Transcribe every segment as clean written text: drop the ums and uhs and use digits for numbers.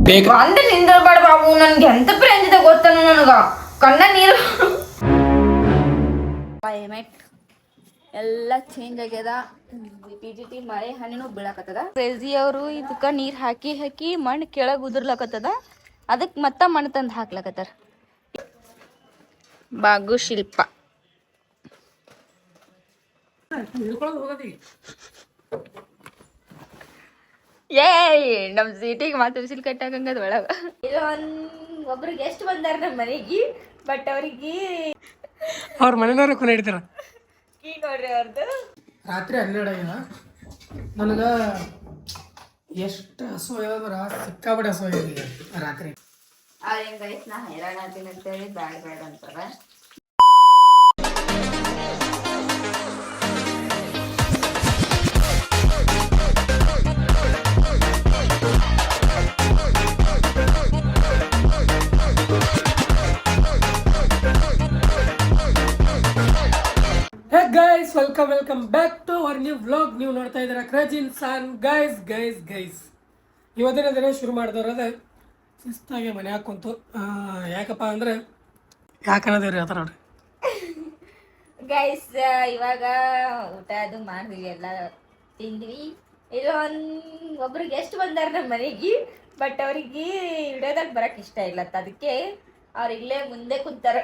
ಒಂದ್ ನಿಂದ್ರಬೇಡ ಬಾಬು, ನನ್ಗೆ ಎಂತ ಪ್ರೇಂಜಿದೆ ಗೊತ್ತನು ನನಗ ಕಣ್ಣ ನೀರು. ಕ್ಲೈಮೇಟ್ ಎಲ್ಲ ಚೇಂಜ್ ಆಗ್ಯದ, ಜಿಟಿ ಮಳೆ ಹನಿನೂ ಬೀಳಕತ್ತದ. ಕ್ರೇಜಿ ಅವರು ಇದಕ್ಕ ನೀರ್ ಹಾಕಿ ಹಾಕಿ ಮಣ್ಣು ಕೆಳಗ್ ಉದುರ್ಲಕತ್ತದ, ಅದಕ್ಕೆ ಮತ್ತ ಮಣ್ಣು ತಂದು ಹಾಕ್ಲಕತ್ತಾರ. ಬಾಗು ಶಿಲ್ಪ ಏ ನಮ್ ಸೀಟಿಗೆ ಮಾತು ಬಿಸಿಲು ಕಟ್ಟಾಕಂಗದ ಒಳಗ. ಒಬ್ರು ಗೆಸ್ಟ್ ಬಂದಾರ ನಮ್ಮ ಮನೆಗೆ, ಬಟ್ ಅವ್ರಿಗೆ ಅವ್ರ ಮನೆಯವ್ರ ಕೊನೆ ಹಿಡಿತಾರ. ಕೀ ನೋಡ್ರಿ ಅವ್ರದ್ದು. ರಾತ್ರಿ 12 ಆಗ್ಯದ. ನನಗೆ ಎಷ್ಟು ಹಸು ಆಗ್ಯದ್ರ ಸಿಕ್ಕಾಬಡಿ ಹಸು ಆಗಿದೆ ರಾತ್ರಿ. ಅವ್ರೇನ್ ಗೈಸ್ ನಾ ಹೈರಾಣ ಆಗ್ತೀನಿ ಅಂತೇಳಿ ಬ್ಯಾಡ ಬ್ಯಾಡ ಅಂತಾರ. Hey guys, welcome back to our new vlog. ನೀವು ನೋಡ್ತಾ ಇದ್ದೀರಾ ಕ್ರೇಜಿ ಇನ್ಸಾನ್. ಗೈಸ್ ಇವತ್ತಿನ ದಿನ ಶುರು ಮಾಡಿದವ್ರದ ಶಿಸ್ತಾಗಿ ಮನೆ ಹಾಕೊಂತು. ಯಾಕಪ್ಪ ಅಂದ್ರೆ ಯಾಕನ್ನೋದೇವ್ರಿ ಆ ಥರ ನೋಡ್ರಿ ಗೈಸ್ ಇವಾಗ ಊಟ ಅದು ಮಾಡಿದ್ವಿ, ಎಲ್ಲ ತಿಂದ್ವಿ. ಒಬ್ರು ಗೆಸ್ಟ್ ಬಂದಾರ ನಮ್ಮ ಮನೆಗೆ, ಬಟ್ ಅವ್ರಿಗೆ ವಿಡಿಯೋದಾಗ ಬರಕ್ ಇಷ್ಟ ಇಲ್ಲತ್ತ, ಅದಕ್ಕೆ ಅವ್ರು ಇಲ್ಲೇ ಮುಂದೆ ಕುಂತಾರ.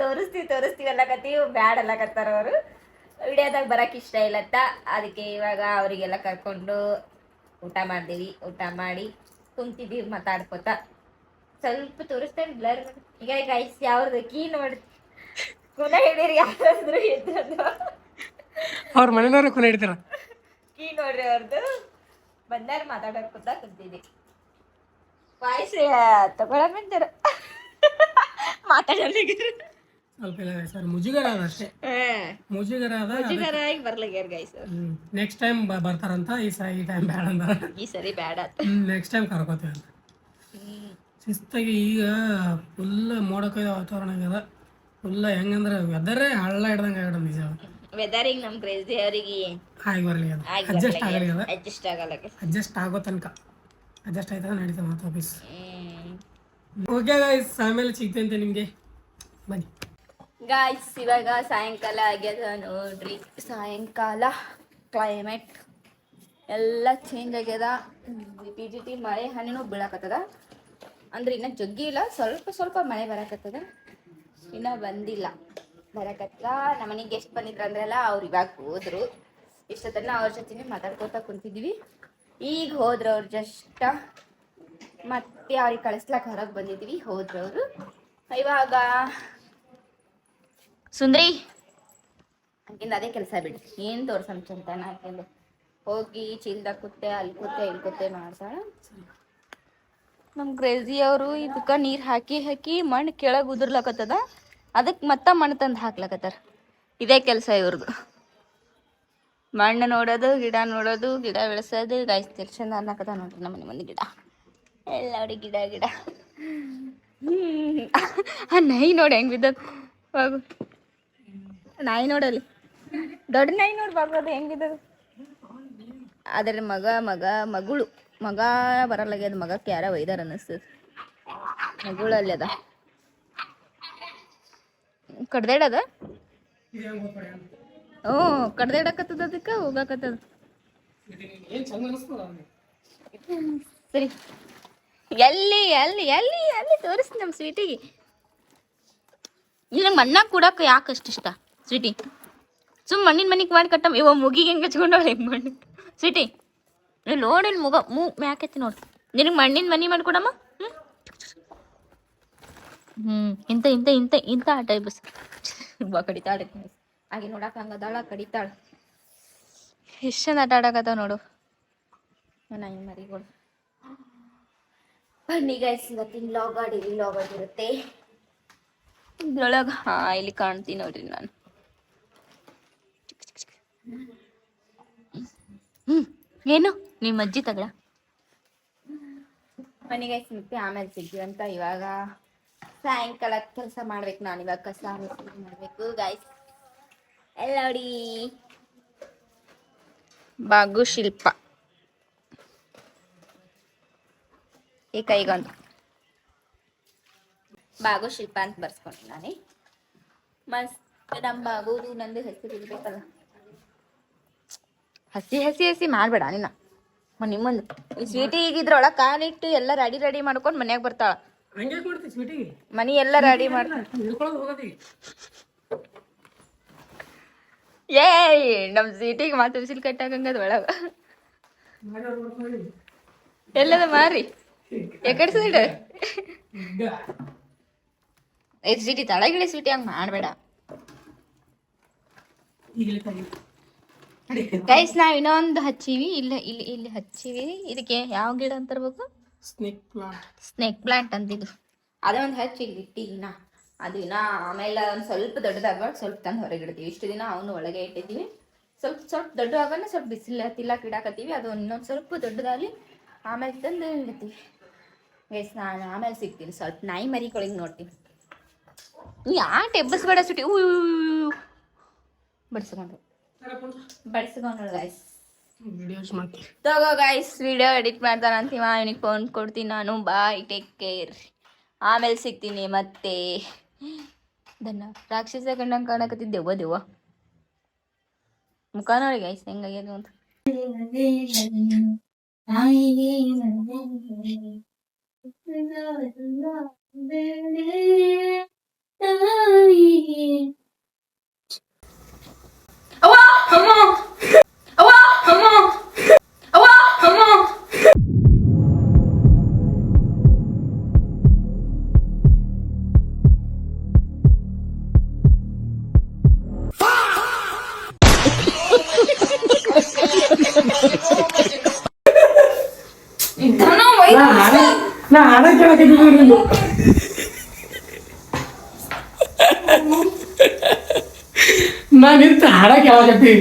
ತೋರಿಸ್ತೀವಿ ಅಲ್ಲಕತ್ತೀವಿ, ಬ್ಯಾಡ್ ಅಲ್ಲಕತ್ತಾರ ಅವರು. ವಿಡಿಯೋದಾಗ ಬರಕ್ ಇಷ್ಟ ಇಲ್ಲತ್ತ, ಅದಕ್ಕೆ ಇವಾಗ ಅವರಿಗೆಲ್ಲ ಕರ್ಕೊಂಡು ಊಟ ಮಾಡಿದೀವಿ. ಊಟ ಮಾಡಿ ಕುಂತಿದ್ದೀವಿ ಮಾತಾಡ್ಕೋತ. ಸ್ವಲ್ಪ ತೋರಿಸ್ತೇನೆ ಬ್ಲರ್. ಈಗ ಗೈಸ್ ಯಾವ್ದು ಕೀ ನೋಡಿ ಕುನ ಹೇಳಿರಿ, ಯಾರಾದ್ರು ಇದ್ರದ್ದು ಅವ್ರ ಮನೆಯವ್ರ ಕೊನೆ ಹಿಡಿತಾರ. ಕೀ ನೋಡ್ರಿ ಅವ್ರದ್ದು. ಬಂದಾರ ಮಾತಾಡೋಕೋತ ಕುಂತಿದ್ವಿ. ವಾಯ್ಸ್ ತಗೊಳಂತಾರ ಮಾತಾಡಲಿಕ್ಕೆ ಸ್ವಲ್ಪ ಇಲ್ಲ ಸರ್, ಮುಜುಗರ ಅದ ಅಷ್ಟೇ. ಮುಜುಗರ ಆಗಿ ಬರ್ಲಾಗ್ಯಾರ ಗೈಸ್. ನೆಕ್ಸ್ಟ್ ಟೈಮ್ ಬರ್ತಾರಂತ. ಈ ಟೈಮ್ ಬ್ಯಾಡ ಅಂದಾರ. ಈ ಸರಿ ಬ್ಯಾಡ ನೆಕ್ಸ್ಟ್ ಟೈಮ್ ಕರ್ಕೋತೀವಿ ಅಂತ. ಶಿಸ್ತಾಗಿ ಈಗ ಫುಲ್ ಮೋಡಕೈದ ವಾತಾವರಣ ಆಗ್ಯದ. ಫುಲ್ ಹೆಂಗಂದ್ರೆ ವೆದರೇ ಹಳ್ಳ ಹಿಡ್ದಂಗೆ ಆಗ್ಯದ. ನಿಜ ವೆದರಿಗೆ ನಮ್ಮ ಕ್ರೇಜಿ ಅವರಿಗೆ ಆಗಿ ಬರಲಿ ಅದು, ಅಡ್ಜಸ್ಟ್ ಆಗಲಿ ಅದು. ಅಡ್ಜಸ್ಟ್ ಆಗೋ ತನಕ ಅಡ್ಜಸ್ಟ್ ಆಯ್ತದ ನಡೀತದೆ ಮತ್ತೆ ಆಫೀಸ್. ಓಕೆ ಗೈಸ್, ಆಮೇಲೆ ಸಿಗ್ತೇನೆ ನಿಮಗೆ, ಬನ್ನಿ ಗಾಯ್ಸ್. ಇವಾಗ ಸಾಯಂಕಾಲ ಆಗ್ಯದ ನೋಡ್ರಿ. ಸಾಯಂಕಾಲ ಕ್ಲೈಮೇಟ್ ಎಲ್ಲ ಚೇಂಜ್ ಆಗ್ಯದ, ಜಿಟಿ ಮಳೆ ಹನಿನೂ ಬೀಳಕತ್ತದ. ಅಂದ್ರೆ ಇನ್ನ ಜಗ್ಗಿ ಇಲ್ಲ, ಸ್ವಲ್ಪ ಮಳೆ ಬರಕತ್ತದ, ಇನ್ನ ಬಂದಿಲ್ಲ. ಬರಕತ್ತ ನಮ್ಮನೆಗೆ ಗೆಸ್ಟ್ ಬಂದಿದ್ರು ಅಂದ್ರಲ್ಲ, ಅವ್ರು ಇವಾಗ ಹೋದ್ರು. ಇಷ್ಟೊತ್ತನ ಅವ್ರ ಜೊತೆ ಮಾತಾಡ್ಕೊತಾ ಕುಂತಿದ್ವಿ. ಈಗ ಹೋದ್ರು ಅವ್ರು ಜಸ್ಟ್. ಮತ್ತೆ ಅವ್ರಿಗೆ ಕಳಿಸ್ಲಾಕ ಹೊರಗೆ ಬಂದಿದ್ವಿ, ಹೋದ್ರು ಅವರು. ಇವಾಗ ಸುಂದ್ರಿ ಹಂಗಿಂದ ಅದೇ ಕೆಲಸ ಬಿಡ್ರಿ, ಏನು ತೋರ್ಸಮ್ ಚಂತನ ಹಾಕಿಂದು ಹೋಗಿ ಚೀಲ್ದಾಗ ಕೂತೆ ಅಲ್ಲಿ ಕೂತೆ ಇಲ್ಲಿ ಕೂತೆ ಮಾಡ್ತಾಳ. ನಮ್ಮ ಕ್ರೇಜಿ ಅವರು ಇದಕ್ಕೆ ನೀರು ಹಾಕಿ ಹಾಕಿ ಮಣ್ಣು ಕೆಳಗೆ ಉದುರ್ಲಕತ್ತದ, ಅದಕ್ಕೆ ಮತ್ತ ಮಣ್ಣು ತಂದು ಹಾಕ್ಲಕತ್ತಾರ. ಇದೇ ಕೆಲಸ ಇವ್ರದ್ದು. ಮಣ್ಣು ನೋಡೋದು, ಗಿಡ ನೋಡೋದು, ಗಿಡ ಬೆಳೆಸೋದು. ಗಾಯ್ಸ್ ಚಂದ ಅನ್ನಕತ್ತ ನೋಡ್ರಿ ನಮ್ಮ ಮನೆ ಮುಂದೆ ಗಿಡ ಎಲ್ಲ. ಅವ್ರಿಗೆ ಗಿಡ ನಾಯಿ ನೋಡಿ ಹೆಂಗೆ ಬಿದ್ದದ ಬಾಗು. ನಾಯಿ ನೋಡಲ್ಲಿ, ದೊಡ್ಡ ನಾಯಿ ನೋಡಿ ಬಾಗು, ಅದು ಹೆಂಗೆ ಬಿದ್ದದ. ಆದರೆ ಮಗ ಬರಲ್ಲಾಗ್ಯದ. ಮಗಕ್ಕೆ ಯಾರ ಒಯ್ದಾರ ಅನ್ನಿಸ್ತದ. ಮಗುಳಲ್ಲಿ ಅದ, ಕಡ್ದೇಡದ. ಕಡ್ದೇಡಕತ್ತದ, ಅದಕ್ಕೆ ಹೋಗಾಕತ್ತದ. ಸರಿ, ಎಲ್ಲಿ ಎಲ್ಲಿ ಎಲ್ಲಿ ಎಲ್ಲಿ ತೋರಿಸಿ ನಮ್ಮ ಸ್ವೀಟಿಗೆ. ಇಲ್ಲ ಮಣ್ಣ ಕೂಡಕ್ಕೆ ಯಾಕೆ ಅಷ್ಟು ಇಷ್ಟ ಸ್ವೀಟಿ? ಸುಮ್ಮ ಮಣ್ಣಿನ ಮನೆಗೆ ಮಾಡಿ ಕಟ್ಟ. ಇವ ಮುಗಿಗೆ ಹೆಂಗೆ ಹಚ್ಕೊಂಡವಳೆ ಹೆಂಗೆ ಮಣ್ಣು. ಸ್ವೀಟಿ ನೋಡಿ, ಮ್ಯಾಕೈತಿ ನೋಡಿ. ನಿನಗೆ ಮಣ್ಣಿನ ಮನೆ ಮಾಡ್ಕೊಡಮ್ಮ. ಇಂಥ ಇಂಥ ಇಂಥ ಇಂಥ ಆಟ ಬಸ್ ಕಡಿತಾಳೆ. ಹಾಗೆ ನೋಡಕ್ಕೆ ಹಂಗದಾಳ, ಕಡಿತಾಳ. ಎಷ್ಟು ಚಂದ ಆಟ ಆಡಕತ್ತಾವ ನೋಡು ನಾಯಿ ಮರಿಗಳು. ಬನ್ನಿ ಗೈಸ್, ಇವತ್ತಿನ ಡೈಲಿ ಲಾಗ್ ಆಗಿರುತ್ತೆ. ಇದ್ರೊಳಗೆ ಇಲ್ಲಿ ಕಾಣ್ತೀನಿ ನೋಡ್ರಿ ನಾನು. ಏನು ನಿಮ್ಮ ಅಜ್ಜಿ ತಗಳ ಮನೆಗೆ ಮತ್ತೆ ಆಮೇಲೆ ಸಿಗ್ತೀವಿ ಅಂತ. ಇವಾಗ ಸಾಯಂಕಾಲ ಕೆಲಸ ಮಾಡ್ಬೇಕು ನಾನು. ಇವಾಗ ಕಸ ಮಾಡ್ಬೇಕು ಗಾಯ್ಸ್. ಎಲ್ಲ ನೋಡಿ ಬಾಗು ಶಿಲ್ಪ. ಈ ಕೈಗೊಂದು ಬಾಗು ಶಿಲ್ಪ ಅಂತ ಬರ್ಸ್ಕೊಂಡು ನಾನೇ ಮಸ್ತ್ ನಮ್ಮ ಬಾಗುದು ನಂದು ಹೆಸರು ಇರ್ಬೇಕಲ್ಲ. ಹಸಿ ಹಸಿ ಹಸಿ ಮಾಡ್ಬೇಡ ನಿನ್ನ ನಿಮ್ಮೊಂದು ಈ ಸ್ವೀಟಿ ಈಗಿದ್ರೊಳಗೆ ಕಾಲಿಟ್ಟು ಎಲ್ಲ ರೆಡಿ ಮಾಡ್ಕೊಂಡು ಮನ್ಯಾಗ ಬರ್ತಾಳ. ಹಂಗೆ ಮಾಡ್ತೀವಿ ಸ್ವೀಟಿಗೆ ಮನಿ ಎಲ್ಲ ರೆಡಿ ಮಾಡ್ತಾಳ. ಹಿಡ್ಕೊಳ್ಳೋದು ಹೋಗೋದಿ ನಮ್ ಸ್ವೀಟಿಗೆ ಮಾತು ಬಿಸಿಲು ಕಟ್ಟಾಕಂಗದ ಒಳಗ ಎಲ್ಲದ ಮಾರಿ ಎಕಡೆ ಸೈಡ್ ಸ್ವೀಟಿ ತಳಗಿಳಿ ಸ್ವೀಟಿ ಹಂಗ ಮಾಡ್ಬೇಡ ಗೈಸ್. ನಾವ್ ಇನ್ನೊಂದು ಹಚ್ಚಿವಿ ಇಲ್ಲ ಇಲ್ಲಿ ಇಲ್ಲಿ ಹಚ್ಚಿವಿ. ಇದಕ್ಕೆ ಯಾವ ಗಿಡ ಅಂತ ಇರ್ಬೇಕು? ಸ್ನೇಕ್ ಪ್ಲಾಂಟ್ ಅಂತಿದ್ದು. ಅದೇ ಒಂದು ಹಚ್ಚಿ ಇಲ್ಲಿ ಇಟ್ಟಿನ ಅದು ಇನ್ನ ಆಮೇಲೆ ಒಂದು ಸ್ವಲ್ಪ ದೊಡ್ಡದಾಗುವಾಗ ಸ್ವಲ್ಪ ತಂದು ಹೊರಗೆ ಇಡ್ತೀವಿ. ಇಷ್ಟು ದಿನ ಅವನು ಒಳಗೆ ಇಟ್ಟಿದ್ದೀವಿ. ಸ್ವಲ್ಪ ದೊಡ್ಡ ಆಗೋಣ ಸ್ವಲ್ಪ ಬಿಸಿಲು ತಿಲ್ಲಕ್ಕೆ ಇಡಾಕತ್ತೀವಿ. ಅದು ಇನ್ನೊಂದು ಸ್ವಲ್ಪ ದೊಡ್ಡದಾಗಲಿ ಆಮೇಲೆ ತಂದು ಇಡ್ತೀವಿ. ಗೈಸ್ ನಾನು ಆಮೇಲೆ ಸಿಗ್ತೀನಿ. ಸ್ವಲ್ಪ ನಾಯಿ ಮರಿಗಳಿಗೆ ನೋಡ್ತೀನಿ. ಯಾಕೆ ಎಬ್ಬಸ್ಬೇಡ ಸುಟಿ ಬಡಿಸ್ಕೊಂಡ್ರು ಗೈಸ್. ತಗೋ ಗೈಸ್ ವಿಡಿಯೋ ಎಡಿಟ್ ಮಾಡ್ತಾನ ಅಂತೀವ. ಇವನಿಗೆ ಫೋನ್ ಕೊಡ್ತೀನಿ ನಾನು. ಬಾಯ್, ಟೇಕ್ ಕೇರ್. ಆಮೇಲೆ ಸಿಗ್ತೀನಿ ಮತ್ತೆ. ರಾಕ್ಷಸ ಕಂಡಂಗೆ ಕಾಣಕತ್ತಿದ್ದೆವ್ವ ದೇವ್ವ ಮುಖ ನೋಡಿ ಗೈಸ್ ಹೆಂಗಾಗ್ಯದು ಅಂತ. ನಾ ಹಾಡ ಕೇಳಕತ್ತಿದ್ದೀನಿ. ನಾ ನಿಂತು ಹಾಡ ಕೇಳಕತ್ತಿ.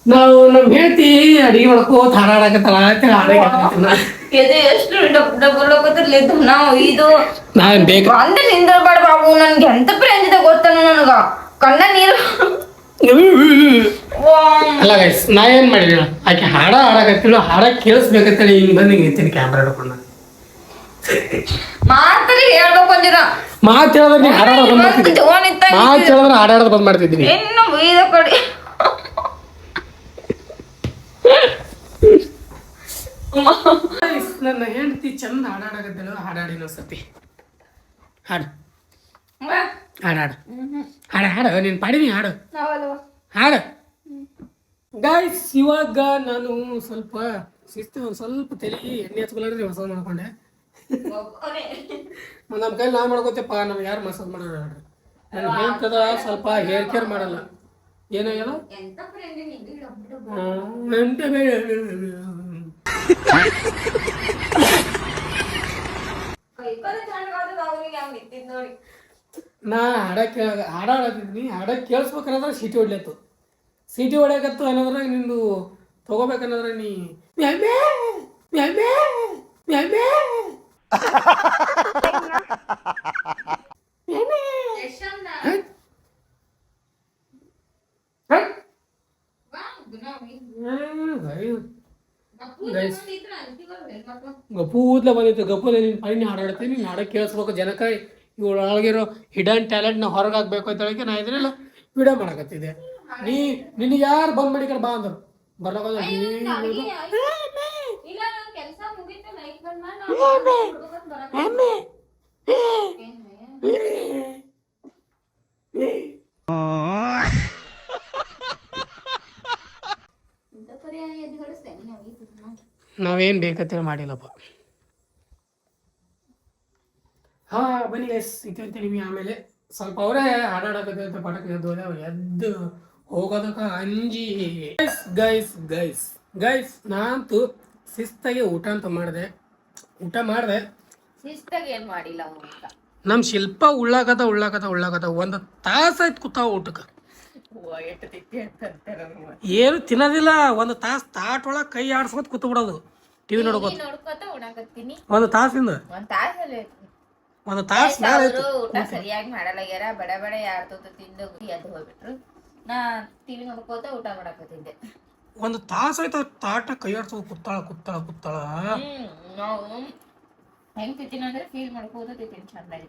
ನಾವು ನಮ್ ಹೇಳ್ತಿ ಅಡಿಗೆ ಮಾಡ್ಕೋತ ಹಾಡಾಡಕತ್ತಲ್ಲ ಅಂತೇಳಿ ಹಾಡ ನಾನ್ ಬೇಕು ನಿಂದ್ರಬೇಡ ಬಾಬು. ನನ್ಗೆ ಎಂತ ಪ್ರೇಂಜಿದ ಗೊತ್ತಾನ ನನಗ ಕಣ್ಣ ನೀರು. ಅಲ್ಲ ಗೈಸ್ ನಾ ಏನ್ ಮಾಡಿದ ಆಕೆ ಹಾಡ ಹಾಡಕತ್ತಿಳು ಹಾಡ ಕೇಳಿಸ್ಬೇಕಂತೇಳಿ ಹಿಂಗ್ ಬಂದು ಹಿಂಗೆ ನಿಂತೀನಿ ಕ್ಯಾಮ್ರಾ ಹಿಡ್ಕೊಂಡು. ಮಾತಲ್ಲಿ ಹೇಳ್ಬೇಕು ಅಂದಿರ ಮಾತು ಹೇಳಿದ್ರೆ ನೀ ಹಾಡಾಡೋದು ಬಂದ್ ಮಾಡ್ತಿದ್ದೀನಿ. ಮಾತು ಹೇಳಿದ್ರೆ ಹಾಡಾಡೋದು ಬಂದ್ ಮಾಡ್ತಿದ್ದೀನಿ. ಇನ್ನು ಬೀದ ಕಡೆ ನನ್ನ ಹೆಂಡತಿ ಚಂದ ಹಾಡಾಡಕತ್ತೇಳು. ಹಾಡಾಡಿನ ಸತಿ ಹಾಡು ಹಾಡು ಹಾಡು ಹಾಡು ನೀನು ಪಾಡಿನಿ ಹಾಡು ಹಾಡು. ಗೈಸ್ ಇವಾಗ ನಾನು ಸ್ವಲ್ಪ ಶಿಸ್ತು ಒಂದು ಸ್ವಲ್ಪ ತಲೆ ಎಣ್ಣೆ ಹಚ್ಕೊಳ್ಳೋದ್ರೆ ಮಸಾಜ್ ಮಾಡ್ಕೊಂಡೆ. ನಮ್ಮ ಕೈಲಿ ನಾವು ಮಾಡ್ಕೋತೇಪ್ಪ. ನಮ್ಗೆ ಯಾರು ಮಸಾಜ್ ಮಾಡೋಣ ಹೇಳ್ರಿ. ನನ್ನ ಹೇಳ್ತದ ಸ್ವಲ್ಪ ಹೇರ್ ಕೇರ್ ಮಾಡಲ್ಲ. ಏನಾಗ್ಯದ ನಾ ಹಾಡಾಡತಿದ್ನಿ. ಹಾಡ ಕೇಳಿಸ್ಬೇಕನ್ನೋದ್ರೆ ಸೀಟಿ ಹೊಡ್ಲತ್ತು. ಸೀಟಿ ಹೊಡ್ಯಾಕತ್ತು ಅನ್ನೋದ್ರಾಗ ನಿಂದು ತಗೋಬೇಕನ್ನೋದ್ರೆ ನೀ ಮ್ಯಾಮೆ ಮ್ಯಾಮೆ ಮ್ಯಾಮೆ ಗಪ್ಪೂದ್ಲ ಬಂದಿತ್ತು. ಗಪ್ಪೂದ ನೀನು ಪೈನಿ ಹಾಡಾಡ್ತೀನಿ. ನೀನು ಹಾಡ ಕೇಳಿಸ್ಬೇಕು ಜನಕ. ಇವಳೊಳಗಿರೋ ಹಿಡನ್ ಟ್ಯಾಲೆಂಟ್ನ ಹೊರಗೆ ಹಾಕ್ಬೇಕು ಅಂತ ಹೇಳಕ್ಕೆ ನಾ ಇದ್ರೆಲ್ಲ ವಿಡಿಯೋ ಮಾಡಕತ್ತಿದ್ದೆ. ನಿನಗೆ ಯಾರು ಬಂದ್ ಮಾಡಿ ಬಾ ಅಂದರು ಬರ್ಲಕ್ಕ. ನಾವೇನ್ ಬೇಕಂತೇಳಿ ಮಾಡಿಲ್ಲಪ್ಪ. ಹಾ ಬನ್ನಿ ಗೈಸ್ ಇತ್ತಂತೇಳಿ ಆಮೇಲೆ ಸ್ವಲ್ಪ ಅವರೇ ಹಾಡಾಡಕತ್ತೆ ಅಂತ ಪಟಕ್ಕೆ ಎದ್ದು ಹೋಗೋದಕ್ಕ ಅಂಜಿ. ಗೈಸ್ ಗೈಸ್ ಗೈಸ್ ನಾನಂತೂ ಶಿಸ್ತಾಗಿ ಊಟ ಅಂತ ಮಾಡಿದೆ. ಶಿಸ್ತಾಗಿ ಏನ್ ಮಾಡಿಲ್ಲ ನಮ್ಮ ಶಿಲ್ಪ ಉಳ್ಳಾಕತ್ತ ಒಂದು ತಾಸಾಯ್ತು ಕೂತಾವ ಊಟಕ್ಕೆ. ಏನು ತಿನ್ನೋದಿಲ್ಲ. ಒಂದು ತಾಸು ತಾಟ್ ಒಳಗೆ ಕೈ ಆಡ್ಸ್ಕೊತ ಕೂತು ಬಿಡೋದು. ಟಿವಿ ನೋಡ್ಕೋತ ಒಂದು ತಾಸಿಂದ ಒಂದು ತಾಸು ಊಟ ಸರಿಯಾಗಿ ಮಾಡಲಾಗ್ಯಾರ. ಬಡ ಬಡ ಯಾರ್ದು ತಿಂದು ಎದ್ದು ಹೋಗ್ಬಿಟ್ರು. ನಾ ಟಿವಿ ನೋಡ್ಕೋತ ಊಟ ಮಾಡಕತ್ತಿದ್ದೆ. ಒಂದು ತಾಸು ಆಯ್ತು ತಾಟ ಕೈ ಆಡ್ಸೋದು ಕೂತಾಳ. ನಾವು ಹೆಂಗ್ ತಿಂತೀನಿ ಅಂದ್ರೆ ಫೀಲ್ ಮಾಡ್ಕೋದು ತಿಂತೀನಿ ಚೆನ್ನಾಗಿ.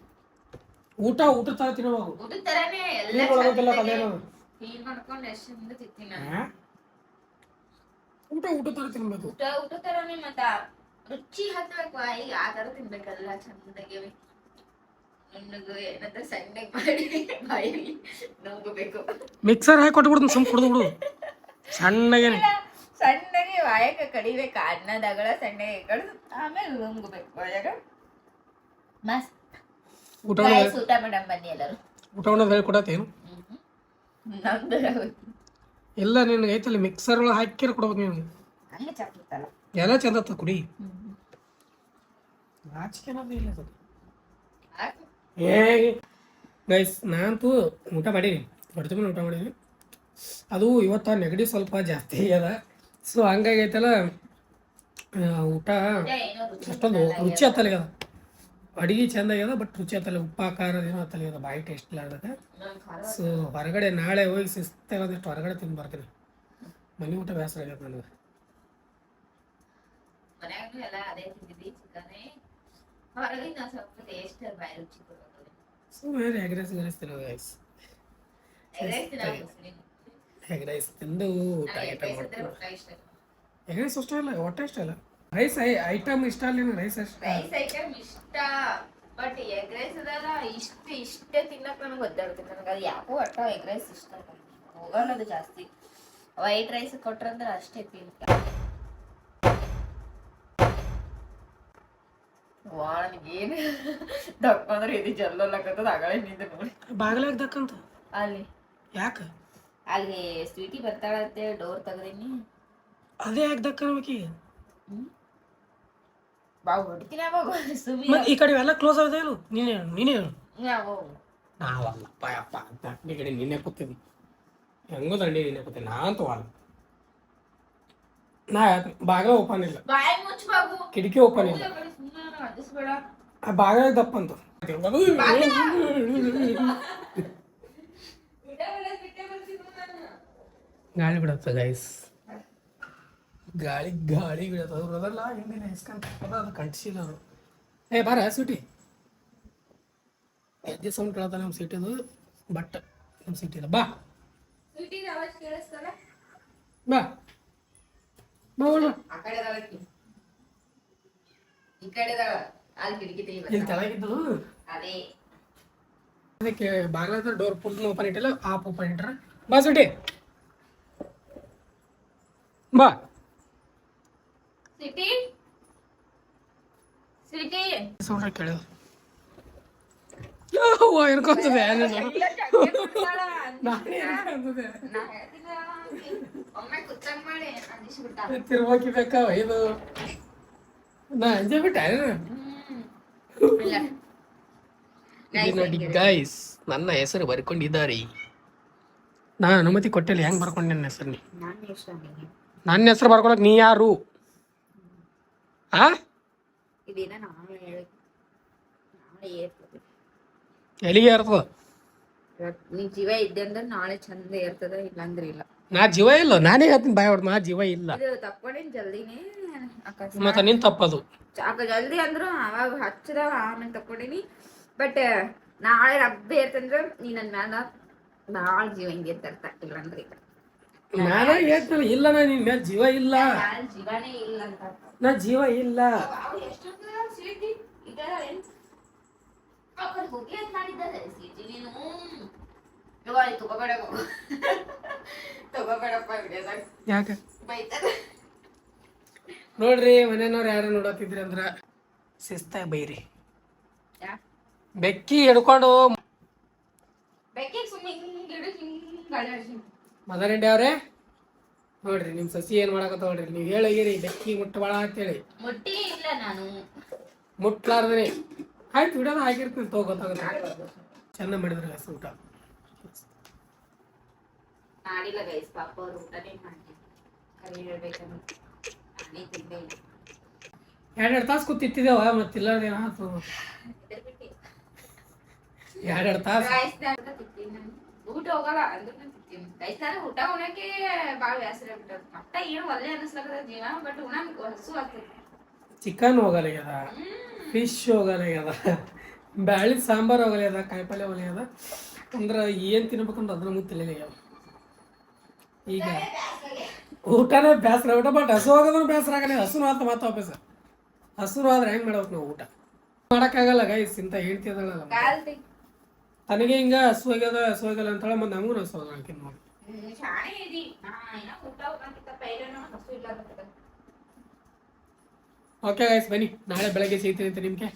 ಊಟ ತರ ತಿನ್ನೋವಾಗ ಊಟದ ತರಾನೇ ಎಲ್ಲ ಫೀಲ್ ಮಾಡೋದಿಲ್ಲ ಕದೇನು. ಫೀಲ್ ಮಾಡ್ಕೊಂಡು ಎಷ್ಟು ತಿಂತೀನಿ ನಾನು. ಊಟ ತರ ತಿನ್ಬೇಕು. ಊಟ ತರಾನೇ ಮತ್ತ ರುಚಿ ಹತ್ಬೇಕು ಈಗ ಆ ತರ ತಿನ್ಬೇಕಲ್ಲ ಚಂದಾಗಿ ನುಣ್ಣಗೆ ಏನಂತ ಸಣ್ಣಗೆ ಮಾಡಿ ಬಾಯಲ್ಲಿ ನುಂಗಬೇಕು. ಮಿಕ್ಸರ್ ಹಾಕಿ ಕೊಟ್ಬಿಡ್ತೀನಿ ಸುಮ್ ಕುಡ್ದು ಸಣ್ಣಗೆ ಸಣ್ಣಗೆ ಬಾಯಕ್ಕೆ ಕಡಿಬೇಕು ಅನ್ನದಗಳ ಸಣ್ಣಗೆ ಕಡಿದು ಆಮೇಲೆ ನುಂಗಬೇಕು ಬಾಯಾಗ. ಮಸ್ತ್ ಊಟ ಮೇಡಮ್ ಬನ್ನಿ ಎಲ್ಲರೂ ಊಟ ಹೇಳ್ಕೊಡತ್ತೇನು. ನಮ್ದು ಎಲ್ಲ ನಿನ್ಗೆ ಐತಲ್ಲ ಮಿಕ್ಸರ್ ಒಳಗೆ ಹಾಕಿರ ಕೊಡ್ಬೇಕು ನಿನ್ಗೆ. ಹಂಗೆ ಚಂದ ಎಲ್ಲ ಚಂದ ಆತ ಕುಡಿ. ನಾಚಿಕೆನದು ಇಲ್ಲ ಅದು. ಗೈಸ್ ನಾನಂತೂ ಊಟ ಮಾಡೀನಿ ಹೊಟ್ಟೆ ಊಟ ಮಾಡೀನಿ. ಅದು ಇವತ್ತು ನೆಗಡಿ ಸ್ವಲ್ಪ ಜಾಸ್ತಿ ಅದ. ಸೊ ಹಂಗಾಗಿ ಐತಲ್ಲ ಊಟ ಅಷ್ಟೊಂದು ರುಚಿ ಹತ್ತಲ್ಲ ಅದ. ಅಡಿಗೆ ಚಂದ ಆಗ್ಯದ ಬಟ್ ರುಚಿ ಹತ್ತಲ್ಲ. ಉಪ್ಪ ಖಾರ ಏನೋ ಹತ್ತಲ್ಲ ಬಾಯಿ ಟೇಸ್ಟ್ ಇಲ್ಲ ಅದಕ್ಕೆ. ಸೊ ಹೊರಗಡೆ ನಾಳೆ ಹೋಗಿ ಶಿಸ್ತಾಗ ಒಂದಿಷ್ಟು ಹೊರಗಡೆ ತಿಂದು ಬರ್ತೀನಿ. ಮನೆ ಊಟ ಬೇಸರ ಆಗ್ಯದ ನನಗೆ. ಮನ್ಯಾಗೂ ಎಲ್ಲ ಅದೇ ತಿಂದಿದ್ವಿ ಚಿಕನೇ. ಹೊರಗಿನ ಸ್ವಲ್ಪ ಟೇಸ್ಟ್ ಬಾಯಿ ರುಚಿ ಕೊಡೋದು. ಸೊ ಎಗ್ ರೈಸ್ ತಿನ್ನೋದು ಗೈಸ್. ಎಗ್ ರೈಸ್ ತಿಂದು ಊಟ ಮಾಡ್ತೀನಿ. ಎಗ್ ರೈಸ್ ಅಷ್ಟೇ ಇಲ್ಲ ಹೊಟ್ಟೆ ಇಷ್ಟ ಇಲ್ಲ. ರೈಸ್ ಐಟಮ್ ಇಷ್ಟ ಅಲ್ಲ. ರೈಸ್ ಐಟಮ್ ಇಷ್ಟ ಬಟ್ ಎಗ್ ರೈಸ್ ಅದಲ್ಲ ಇಷ್ಟೇ ತಿನ್ನಕ್ ನನಗೆ ಒದ್ದಾಡ್ತೀನಿ. ನನಗೆ ಅದು ಯಾಕೋ ಒಟ್ಟ ಎಗ್ ರೈಸ್ ಇಷ್ಟ ಹೋಗೋದು ಜಾಸ್ತಿ. ವೈಟ್ ರೈಸ್ ಕೊಟ್ರಂದ್ರೆ ಅಷ್ಟೇ ತಿಂತ. ವಾಣಿಗೇನು ದಕ್ಕಂದ್ರೆ ಇದು ಜಲ್ಲಕ್ಕಂತದ ಅಗಳೇ ನಿಂದ ನೋಡಿ ಬಾಗಿಲಾಗ ದಕ್ಕಂತ ಅಲ್ಲಿ ಯಾಕೆ ಅಲ್ಲಿ ಸ್ವೀಟಿ ಬರ್ತಾಳಂತೆ ಡೋರ್ ತೆಗ್ದೀನಿ. ಅದೇ ಯಾಕೆ ದಕ್ಕಿ ಬಾವು ಹೊಡಿತೀನಿ ಅವಾಗ ಸುಮ್ಮಿ. ಈ ಕಡೆ ಎಲ್ಲ ಕ್ಲೋಸ್ ಆಗಿದೆ ಹೇಳು. ನೀನೇ ಹೇಳು. ನಾವಲ್ಲಪ್ಪ ಯಪ್ಪ ಅಂತ ಈ ಕಡೆ ನಿನ್ನೆ ಕೂತೀನಿ. ಹೆಂಗೋ ದಂಡಿ ನಿನ್ನೆ ಕೂತೀನಿ ನಾನಂತೂ ಅಲ್ಲ. ನಾ ಬಾಗಿಲ ಓಪನ್ ಇಲ್ಲ. ಬಾಯಿ ಮುಚ್ಚ ಬಾಬು. ಕಿಟಕಿ ಓಪನ್ ಇಲ್ಲ. ಆ ಬಾಗಿಲ ದಪ್ಪ ಅಂತ ಗಾಳಿ ಬಿಡತ್ತ ಗೈಸ್. ಗಾಳಿ ಬಿಡತ್ತ ಅವ್ರು ಅದಲ್ಲ ಹಿಂದಿನ ಇಸ್ಕೊಂತ ಅದು ಕಂಟಿಸಿಲ್ಲ ಅವರು. ಬಾರ ಸೀಟಿ ಎದ್ದೆ ಸೌಂಡ್ ಕೇಳತ್ತ ನಮ್ಮ ಸೀಟಿದು. ಬಟ್ ನಮ್ಮ ಸೀಟಿ ಇಲ್ಲ. ಬಾ ಬಾ ಇಲ್ಲಿ ಕೆಳಗಿದ್ದು ಅದಕ್ಕೆ ಬಾಗಿಲ ಡೋರ್ ಫುಲ್ ಓಪನ್ ಇಟ್ಟಿಲ್ಲ. ಆಫ್ ಓಪನ್ ಇಟ್ರ. ಬಾ ಸೀಟಿ ಬಾ. ಸೌಂಡ್ ಕೇಳ ಇರ್ಕೊತದೆ. ತಿರ್ಬೇಕ ಇದು ನಾ ಅಂಜೆ ಬಿಟ್ಟ ನೋಡಿ ಗೈಸ್. ನನ್ನ ಹೆಸರು ಬರ್ಕೊಂಡಿದ್ದಾರೆ. ನಾನು ಅನುಮತಿ ಕೊಟ್ಟಿಲ್ಲ. ಹೆಂಗ್ ಬರ್ಕೊಂಡೆ ನನ್ನ ಹೆಸರು? ನನ್ನ ಹೆಸರು ಬರ್ಕೊಳಕ್ ನೀ ಯಾರು? ಎಲ್ಲಿಗೆ ಇರ್ತದ? ನೀ ಜೀವ ಇದ್ದೆ ಅಂದ್ರೆ ನಾಳೆ ಚಂದ ಇರ್ತದ, ಇಲ್ಲಾಂದ್ರೆ ಇಲ್ಲ. ನಾ ಜೀವ ಇಲ್ಲ. ನಾನೇ ಹೇಳ್ತೀನಿ ಬಾಯ್ ಹೊಡ್. ನಾ ಜೀವ ಇಲ್ಲ. ತಕ್ಕೊಂಡೇನ್ ಜಲ್ದಿನೇ ಮತ್ತ ನಿನ್ ತಪ್ಪದು. ಜಲ್ದಿ ಅಂದ್ರು ಅವಾಗ ಹಚ್ಚದಾಗ ಆಮೇಲೆ ತಕ್ಕೊಂಡಿನಿ. ಬಟ್ ನಾಳೆ ರಬ್ಬೆ ಇರ್ತಂದ್ರ ನೀ ನನ್ ಮ್ಯಾಲ ಬಾಳ ಜೀವ ಹಿಂಗೆ ಇರ್ತ, ಇಲ್ಲಾಂದ್ರೆ ಇಲ್ಲ. ನಾನೇ ಹೇಳ್ತೀನಿ ಇಲ್ಲ. ನಾ ನಿನ್ ಮ್ಯಾಲ ಜೀವ ಇಲ್ಲ. ಜೀವನೇ ಇಲ್ಲ ಅಂತ. ನಾ ಜೀವ ಇಲ್ಲ. ಯಾಕೆ ನೋಡ್ರಿ ಮನೆಯವ್ರು ಯಾರು ನೋಡತ್ತಿದ್ರಿ ಅಂದ್ರ ಶಿಸ್ತಾಗಿ ಬೈರಿ. ಬೆಕ್ಕಿ ಹಿಡ್ಕೊಂಡು ಮದರ್ ಇಂಡಿಯಾ ಅವ್ರೆ ನೋಡ್ರಿ ನಿಮ್ ಸಸಿ ಏನ್ ಮಾಡಕತ್ತ ನೋಡ್ರಿ. ನೀವ್ ಹೇಳಿರಿ ಬೆಕ್ಕಿ ಮುಟ್ಟಬಾಳ ಅಂತೇಳಿ. ಮುಟ್ಟಿ ಇಲ್ಲ ನಾನು ಮುಟ್ಲಾರ್ದ್ರಿ. ಆಯ್ತು ವಿಡಿಯೋದ ಆಗಿರ್ತೀನಿ ತಗೋ, ಗೊತ್ತಾಗುತ್ತೆ. ಚೆನ್ನಾಗಿ ಮಾಡಿದ್ರೆ ಊಟ ಮಾಡಿಲ್ಲ ಗೈಸ್. ಪಾಪ ಅವ್ರು ಊಟನೇ ಮಾಡಿ ಕರಿ ಹೇಳ್ಬೇಕಂದ್ರೆ ನಾನೇ ತಿಂದೆ ಇಲ್ಲ. 2 ತಾಸು ಕೂತಿದ್ದೇವ ಮತ್ತಿಲ್ಲ ಏನಾಯ್ತು? 2 ತಾಸು ಊಟ ಹೋಗಲ್ಲ ಅಂದ್ರೆ ತಿಂತೀನಿ ಗೈಸ್. ನಾನು ಊಟ ಉಣಕ್ಕೆ ಭಾಳ ವ್ಯಾಸರ ಆಗ್ಬಿಟ್ಟದ. ಮಟ್ಟ ಏನು ಒಳ್ಳೆ ಅನಿಸ್ಲಾಗದ ಜೀವ. ಬಟ್ ಉಣಕ್ ಹಸು ಆಗ್ತದೆ. ಚಿಕನ್ ಹೋಗಲ್ಲ. ಫಿಶ್ ಹೋಗಲ್ಲ ಬ್ಯಾಳಿ ಸಾಂಬಾರು ಹೋಗಲ್ಲ ಕಾಯಿಪಲ್ಯ ಹೋಗಲ್ಲ ಅಂದ್ರೆ ಏನು ತಿನ್ಬೇಕಂದ್ರೆ ಅದ್ರ ಗೊತ್ತಿಲ್ಲ ಈಗ ಊಟನೇ ಬೇಸರ ಊಟ ಬಟ್ ಹಸು ಆಗೋದ್ರೂ ಬೇಸರ ಆಗಲ್ಲ ಹಸುನು ಅಂತ ಮಾತು ವಾಪಸ್ ಹಸುರು ಆದ್ರೆ ಹೆಂಗೆ ಮಾಡ್ಬೇಕು ನಾವು ಊಟ ಮಾಡೋಕ್ಕಾಗಲ್ಲ ಗೈಸ್ ಇಂಥ ಹೇಳ್ತಿದ್ದಲ್ಲ ತನಗೆ ಹಿಂಗೆ ಹಸು ಆಗಲ್ಲ ಅಂತೇಳಿ ಮತ್ತೆ ನಮಗೂ ಹಸು ಆಗಲ್ಲ ನೋಡಿ ಓಕೆ ಗೈಸ್ ಬನ್ನಿ ನಾಳೆ ಬೆಳಗ್ಗೆ ಸಿಗ್ತೀನಿ ಅಂತ ನಿಮಗೆ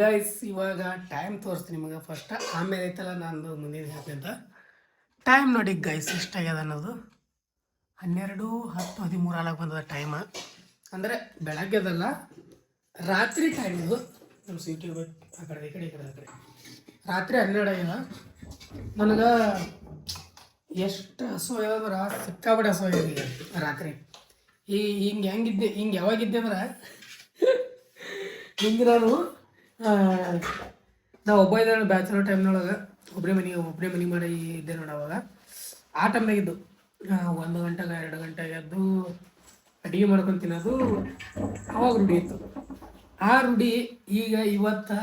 ಗೈಸ್ ಇವಾಗ ಟೈಮ್ ತೋರಿಸ್ತೀನಿ ನಿಮಗೆ ಫಸ್ಟ್ ಆಮೇಲೆ ಐತಲ್ಲ ನಾನು ಮುಂದಿನ ಹೇಳ್ತೀನಿ ಅಂತ ಟೈಮ್ ನೋಡಿ ಗೈಸ್ ಎಷ್ಟಾಗ್ಯದ ಅನ್ನೋದು 12:10 13 ಬಂದದ ಟೈಮ್ ಅಂದರೆ ಬೆಳಗ್ಗೆದಲ್ಲ ರಾತ್ರಿ ಟೈಮ್ ಇದು ನಮ್ಮ ಸಿಟಿ ಆ ಕಡೆ ಈ ಕಡೆ ರಾತ್ರಿ 12 ಆಗ್ಯದ ನನಗೆ ಎಷ್ಟು ಹಸು ಆಗ್ಯದಂದ್ರೆ ಸಿಕ್ಕಾಪಟ್ಟೆ ಹಸು ಆಗ್ಯದ ರಾತ್ರಿ ಹಿಂಗೆ ಯಾವಾಗಿದ್ದೆ ಅಂದ್ರೆ ಹಿಂಗೆ ನಾವು ಒಬ್ಬ ಇದ್ದ ಬ್ಯಾಚುಲರ್ ಟೈಮ್ನೊಳಗೆ ಒಬ್ಬರೇ ಮನೆ ಮಾಡಿ ಇದ್ದೆ ನೋಡಿ ಅವಾಗ ಆ ಟೈಮ್ನಾಗಿದ್ದು 1 ಗಂಟೆಗೆ 2 ಗಂಟೆಗೆ ಎದ್ದು ಅಡುಗೆ ಮಾಡ್ಕೊಂಡು ತಿನ್ನೋದು ಅವಾಗ ರೂಢಿ ಇತ್ತು ಆ ರೂಢಿ ಈಗ ಇವತ್ತು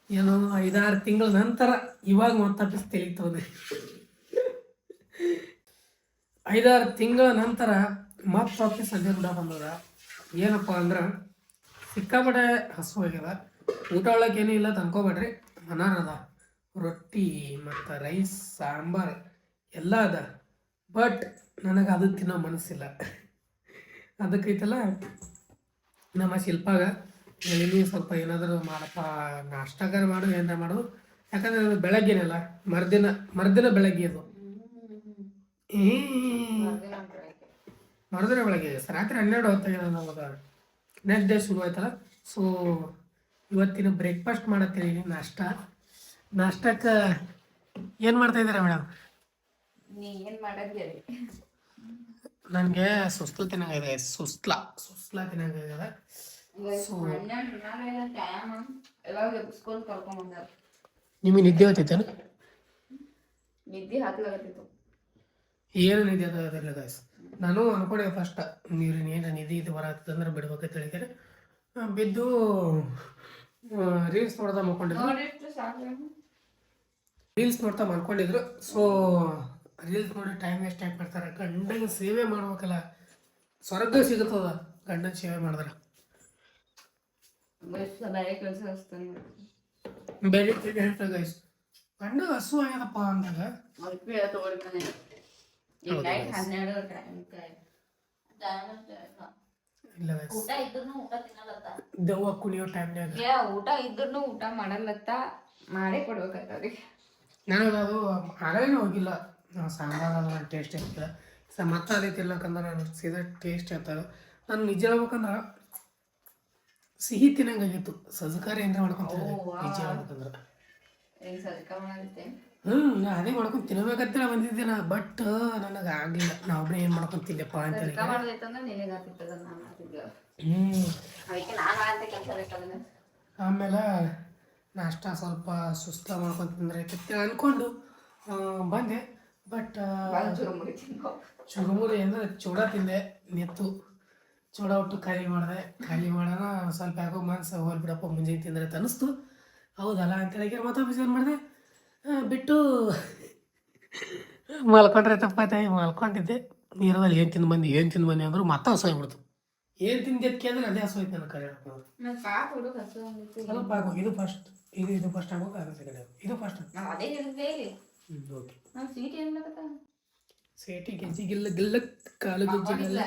ಏನೋ 5-6 ತಿಂಗಳ ನಂತರ ಇವಾಗ ಮತ್ತಪ್ಪಿಸ್ ತೆಲಿತದೆ 5-6 ತಿಂಗಳ ನಂತರ ಮತ್ತಪ್ಪಿಸ್ ಅದೇ ರೂಢ ಬಂದದ ಏನಪ್ಪ ಅಂದ್ರೆ ಸಿಕ್ಕಾಪಟ್ಟೆ ಹಸು ಆಗ್ಯದ ಊಟ ಒಳಗೆ ಏನೂ ಇಲ್ಲ ತಂದ್ಕೊಬೇಡ್ರಿ ಅದ ರೊಟ್ಟಿ ಮತ್ತು ರೈಸ್ ಸಾಂಬಾರು ಎಲ್ಲ ಅದ ಬಟ್ ನನಗೆ ಅದು ತಿನ್ನೋ ಮನಸ್ಸಿಲ್ಲ ಅದಕ್ಕೈತಲ್ಲ ನಮ್ಮ ಶಿಲ್ಪಾಗ ಎಲ್ಲಿ ಸ್ವಲ್ಪ ಏನಾದರೂ ಮಾಡಪ್ಪ ನಾಷ್ಟಾಗಾರ ಮಾಡು ಏನಾರ ಮಾಡು ಯಾಕಂದರೆ ಅದು ಬೆಳಗ್ಗೆನಲ್ಲ ಮರ್ದಿನ ಬೆಳಗ್ಗೆ ಅದು ಮರುದಿನ ಬೆಳಗ್ಗೆ ರಾತ್ರಿ 12 ಹೊತ್ತಾಗ ನಮಗೆ ನೆಕ್ಸ್ಟ್ ಡೇ ಶುರು ಆಯ್ತಲ್ಲ ಸೊ ಇವತ್ತಿನ ಬ್ರೇಕ್ಫಾಸ್ಟ್ ಮಾಡತ್ತೀನಿ ನಾಷ್ಟಕ್ಕೆ ಏನು ಮಾಡ್ತಾ ಇದ್ದೀರಾ ಮೇಡಮ್ ನನಗೆ ಸುಸ್ಲ ತಿನ್ನಂಗಿದೆ ಸುಸ್ಲ ತಿನ್ನಂಗಿದೆ ನಿಮಗೆ ನಿದ್ದೆ ಹೋಗ್ತೈತೇನು ಏನು ನಿದ್ದೆ ಆಗೋದಿಲ್ಲ ಗಾಯ್ಸ್ ನಾನು ಅನ್ಕೊಂಡೆ ಫಸ್ಟ್ ನೀರಿನ ಏನು ನಿಧಿ ಇದು ಬರತ್ತಂದ್ರೆ ಬಿಡ್ಬೇಕಂತ ಹೇಳಿದ್ರೆ ಬಿದ್ದು ರೀಲ್ಸ್ ನೋಡ್ತಾ ಮಲ್ಕೊಂಡಿದ್ರು ಸೊ ರೀಲ್ಸ್ ನೋಡಿ ಟೈಮ್ ವೇಸ್ಟ್ ಯಾಕೆ ಮಾಡ್ತಾರೆ ಗಂಡನ ಸೇವೆ ಮಾಡ್ಬೇಕಲ್ಲ ಸ್ವರ್ಗ ಸಿಗುತ್ತದ ಗಂಡನ ಸೇವೆ ಮಾಡಿದ್ರೆ ಬೇರೆ ಹೇಳ್ತಾರೆ ಗೈಸ್ ಗಂಡ ಹಸು ಆಗ್ಯದಪ್ಪ ಅಂದಾಗ ದೆವ್ವ ಕುಣಿಯೋ ಟೈಮ್ನಾಗ ಊಟ ಇದ್ರೂ ಊಟ ಮಾಡಲ್ಲತ್ತ ಮಾಡೇ ಕೊಡ್ಬೇಕಂತವ್ರಿಗೆ ನನಗದು ಆಗಲೇನೂ ಹೋಗಿಲ್ಲ ಸಾಂಬಾರು ಟೇಸ್ಟ್ ಇರ್ತದೆ ಮತ್ತೆ ಅದೇ ತಿನ್ಲಕ್ಕಂದ್ರೆ ನಾನು ಸೀದಾ ಟೇಸ್ಟ್ ಇರ್ತದೆ ನಾನು ನಿಜ ಹೇಳ್ಬೇಕಂದ್ರೆ ಸಿಹಿ ತಿನ್ನಂಗಾಗಿತ್ತು ಸಜ್ಕಾರಿ ಏನಾರ ಮಾಡ್ಕೊಂತೀನಿ ನಿಜ ಹೇಳ್ಬೇಕಂದ್ರೆ ನಾ ಅದೇ ಮಾಡ್ಕೊಂಡು ತಿನ್ಬೇಕಂತ ಬಂದಿದ್ದೆ ನಾ ಬಟ್ ನನಗೆ ಆಗಲಿಲ್ಲ ನಾ ಒಬ್ಬನೇ ಏನು ಮಾಡ್ಕೊಂಡು ತಿನ್ನಪ್ಪ ಅಂತೇಳಿ ಆಮೇಲೆ ನಾಷ್ಟ ಸ್ವಲ್ಪ ಸುಸ್ತ ಮಾಡ್ಕೊಂಡು ತಿಂದ್ರೆ ಅಂದ್ಕೊಂಡು ಬಂದೆ ಬಟ್ ಚುರುಮುರಿ ಅಂದರೆ ಚೂಡ ತಿಂದೆ ನೆತ್ತು ಚೂಡ ಒಟ್ಟು ಖಾಲಿ ಮಾಡೋಣ ಸ್ವಲ್ಪ ಯಾಕೋ ಮನಸ್ಸು ಹೋಲ್ ಬಿಡಪ್ಪ ಮುಂಜಾನೆ ತಿಂದರೆ ಅನ್ನಿಸ್ತು ಹೌದಲ್ಲ ಅಂತೇಳಿ ಮತ್ತೆ ಏನು ಮಾಡಿದೆ ಬಿಟ್ಟು ಮಲ್ಕೊಂಡ್ರೆ ತಪ್ಪಾಯ್ತಾಯಿ ಮಲ್ಕೊಂಡಿದ್ದೆ ನೀರಲ್ಲಿ ಏನು ತಿಂದು ಬಂದು ಅಂದರು ಮತ್ತೆ ಹಸು ಆಗ್ಬಿಡ್ತು ಏನು ತಿಂದಕ್ಕೆ ಅಂದ್ರೆ ಅದೇ ಹಸು ಐತೆ ನನ್ನ ಕರೆ ಸ್ವಲ್ಪ ಹಾಕು ಇದು ಫಸ್ಟ್ ಆಗ್ಬೇಕು ಅದು ಸೆಕೆಂಡ್ ಇದು ಫಸ್ಟ್ ಓಕೆ ಸೇಟಿ ಗೆಜ್ಜಿಗಿಲ್ಲ ಕಾಲು ಗೆಜ್ಜಿಗೆಲ್ಲ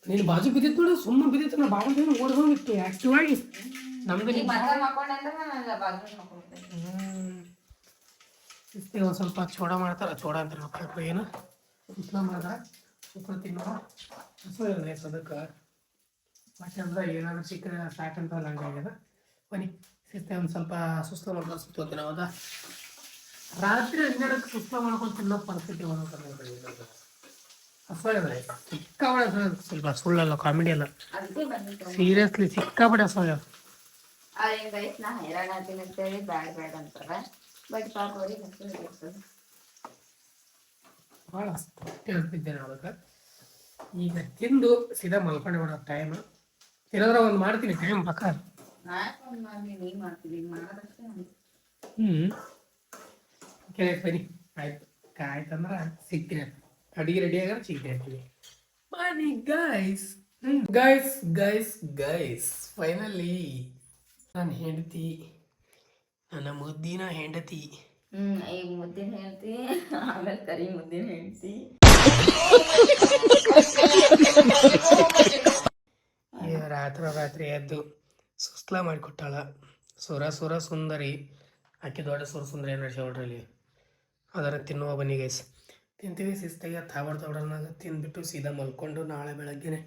ನೀನು ಬಾಜು ಬಿದ್ದಿತ್ತು ನೋಡಿ ಸುಮ್ಮನೆ ಬಿದ್ದಿತ್ತು ನಾ ಬಾಬು ಓಡಿ ಹೋಗಿತ್ತು ಆ್ಯಕ್ಟಿವ್ ಆಗಿ ನಮ್ದು ಒಂದು ಸ್ವಲ್ಪ ಚೋಡ ಮಾಡ್ತಾರೆ ಚೋಡ ಅಂತ ಮಕ್ಕಳು ಏನು ಸುಸ್ಲ ಮಾಡ್ತಾರೆ ಸುಸ್ಲ ತಿನ್ನೋ ಹಸು ಇರಲಿ ಅದಕ್ಕೆ ಮತ್ತೆ ಅಂದ್ರೆ ಏನಾದರೂ ಸಿಕ್ಕರೆ ಸಾಕಂತ ಹಂಗಾಗ್ಯದ ಬನ್ನಿ ಸಿಸ್ತೆ ಒಂದು ಸ್ವಲ್ಪ ಸುಸ್ಲ ಮಾಡ್ಕೊಂಡು ಸುತ್ತೋತೀನಿ ಹೌದಾ ರಾತ್ರಿ 12ಕ್ಕೆ ಸುಸ್ಲ ಮಾಡ್ಕೊಂಡು ತಿನ್ನೋ ಪರಿಸ್ಥಿತಿ ಹಸುವಾಗಿದೆ ಸಿಕ್ಕಾಪಡೆ ಸ್ವಲ್ಪ ಸುಳ್ಳಲ್ಲ ಕಾಮಿಡಿ ಅಲ್ಲ ಸೀರಿಯಸ್ಲಿ ಸಿಕ್ಕಾಪಡೆ ಹಸುವಾಗ್ಯದ ಭಾಳ ಹೇಳ್ತಿದ್ದೇನೆ ಅದಕ್ಕೆ ಈಗ ತಿಂದು ಸೀದಾ ಮಲ್ಕೊಂಡು ಬಿಡೋ ಟೈಮ್ ತಿನ್ನೋದ್ರ ಒಂದು ಮಾಡ್ತೀನಿ ಟೈಮ್ ಪಕ್ಕ. ಬನ್ನಿ ಆಯ್ತು ಆಯ್ತಂದ್ರೆ ಸಿಗ್ತೀನಿ. ಅಡಿಗೆ ರೆಡಿ ಆಗ ಸಿಗ್ತೀನಿ ಬನ್ನಿ guys. Guys guys guys finally ನನ್ನ ಹೆಂಡತಿ, ನನ್ನ ಮುದ್ದಿನ ಹೆಂಡತಿ. ಈಗ ಮುದ್ದಿನ ಹೇಳ್ತಿ, ಆಮೇಲೆ ಕರಿ ಮುದ್ದಿನ ಹೇಳ್ತಿ. ರಾತ್ರಿ ಎದ್ದು ಸುಸ್ಲಾ ಮಾಡಿಕೊಟ್ಟಾಳ. ಸುರ ಸುಂದರಿ ಆಕೆ ದೊಡ್ಡ ಸುಂದರಿ ನಡೆಸೋಳ್ರಲ್ಲಿ. ಅದರ ತಿನ್ನುವ ಬನ್ನಿ ಗೈಸ್. ತಿಂತೀವಿ ಶಿಸ್ತಾಗಿ ತಾವಡ್ನಾಗ ತಿಂದ್ಬಿಟ್ಟು ಸೀದಾ ಮಲ್ಕೊಂಡು ನಾಳೆ ಬೆಳಗ್ಗೆನೆ